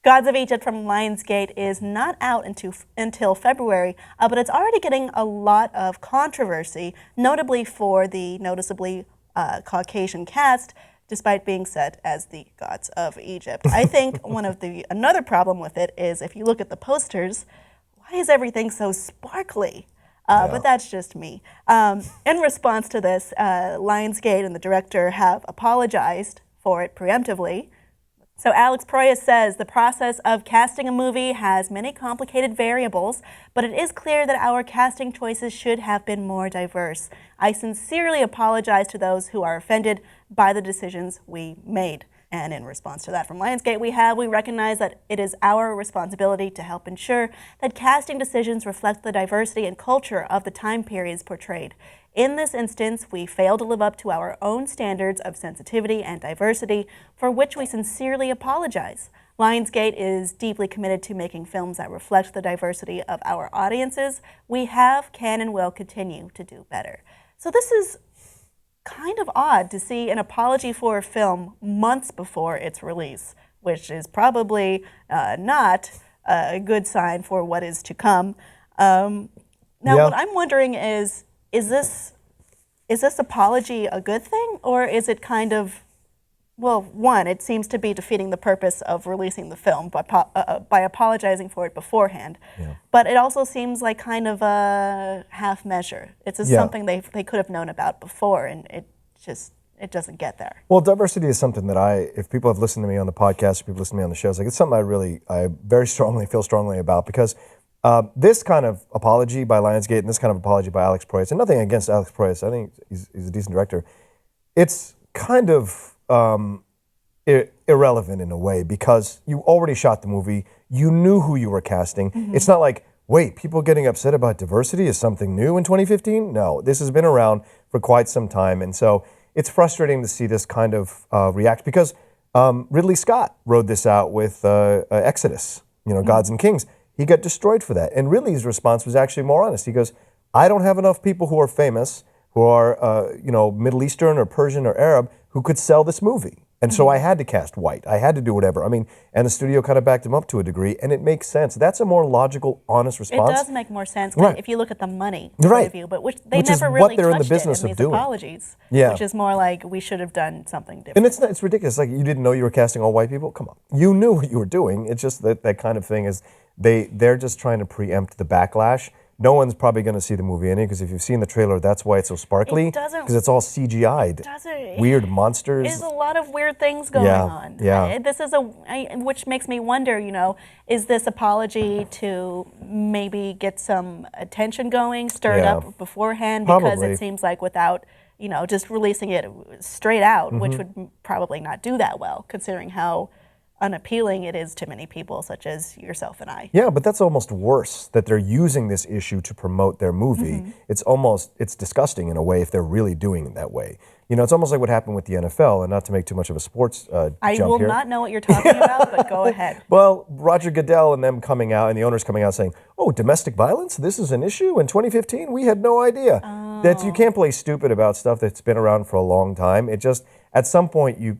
Gods of Egypt from Lionsgate is not out until February, but it's already getting a lot of controversy, notably for the noticeably Caucasian cast, despite being set as the Gods of Egypt. I think another problem with it is if you look at the posters, why is everything so sparkly? But that's just me. In response to this, Lionsgate and the director have apologized for it preemptively. So Alex Proyas says the process of casting a movie has many complicated variables, but it is clear that our casting choices should have been more diverse. I sincerely apologize to those who are offended by the decisions we made. And in response to that from Lionsgate, we recognize that it is our responsibility to help ensure that casting decisions reflect the diversity and culture of the time periods portrayed. In this instance, we failed to live up to our own standards of sensitivity and diversity, for which we sincerely apologize. Lionsgate is deeply committed to making films that reflect the diversity of our audiences. We have, can, and will continue to do better. So this is kind of odd to see an apology for a film months before its release, which is probably not a good sign for what is to come. What I'm wondering is this apology a good thing, or is it kind of, well, one, it seems to be defeating the purpose of releasing the film by apologizing for it beforehand. Yeah. But it also seems like kind of a half measure. It's just something they could have known about before, and it doesn't get there. Well, diversity is something that if people have listened to me on the podcast, people listen to me on the shows, it's something I very strongly feel strongly about, because this kind of apology by Lionsgate and this kind of apology by Alex Proyas, and nothing against Alex Proyas, I think he's a decent director, it's kind of irrelevant in a way, because you already shot the movie, you knew who you were casting. Mm-hmm. It's not like, wait, people getting upset about diversity is something new in 2015? No, this has been around for quite some time, and so it's frustrating to see this kind of react, because Ridley Scott rode this out with Exodus, Gods and Kings. He got destroyed for that. And Ridley's response was actually more honest. He goes, I don't have enough people who are famous, who are Middle Eastern or Persian or Arab, who could sell this movie. And so I had to cast white. I had to do whatever. I mean, and the studio kind of backed him up to a degree, and it makes sense. That's a more logical, honest response. It does make more sense if you look at the money point of view, but they never really touched in the business it in these doing. Apologies, which is more like we should have done something different. And it's ridiculous. Like, you didn't know you were casting all white people? Come on. You knew what you were doing. It's just that kind of thing is they're just trying to preempt the backlash. No one's probably going to see the movie anyway, because if you've seen the trailer, that's why it's so sparkly. Because it's all CGI'd. Weird monsters. There's a lot of weird things going on. Yeah. This is which makes me wonder, is this apology to maybe get some attention going, stirred up beforehand? Probably. Because it seems like without, just releasing it straight out, which would probably not do that well, considering how unappealing it is to many people, such as yourself and I. Yeah, but that's almost worse, that they're using this issue to promote their movie. Mm-hmm. It's disgusting in a way if they're really doing it that way. It's almost like what happened with the NFL, and not to make too much of a sports I jump will here. not know what you're talking about, but go ahead. Well, Roger Goodell and them coming out, and the owners coming out saying, oh, domestic violence? This is an issue in 2015? We had no idea. That you can't play stupid about stuff that's been around for a long time. It just, at some point, you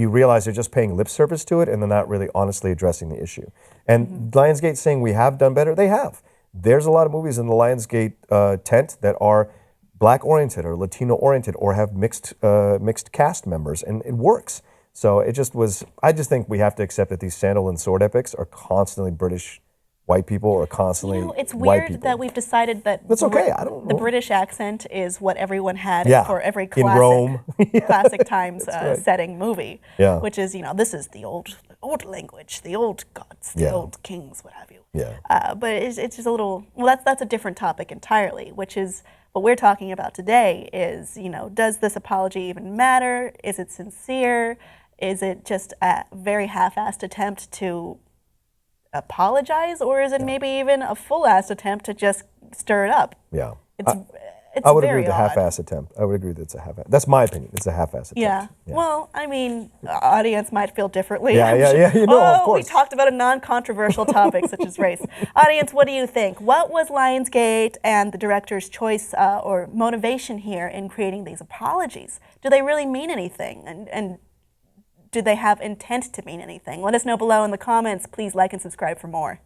realize they're just paying lip service to it, and they're not really honestly addressing the issue. And Lionsgate saying we have done better, they have. There's a lot of movies in the Lionsgate tent that are Black-oriented or Latino-oriented or have mixed cast members, and it works. So I just think we have to accept that these sandal and sword epics are constantly British white people, or constantly it's white weird people. that we've decided that that's okay. I don't know. The British accent is what everyone had for every in Rome. classic times setting movie. Yeah. Which is, this is the old language, the old gods, the old kings, what have you. Yeah. But it's just a little, that's a different topic entirely, which is what we're talking about today is, does this apology even matter? Is it sincere? Is it just a very half-assed attempt to apologize, or is it maybe even a full-assed attempt to just stir it up? Yeah. It's I would very agree with the half-assed attempt. I would agree that it's a half-assed. That's my opinion. It's a half-assed attempt. Yeah. Well, I mean, audience might feel differently. Yeah. Of course. We talked about a non-controversial topic such as race. Audience, what do you think? What was Lionsgate and the director's choice or motivation here in creating these apologies? Do they really mean anything? And do they have intent to mean anything? Let us know below in the comments. Please like and subscribe for more.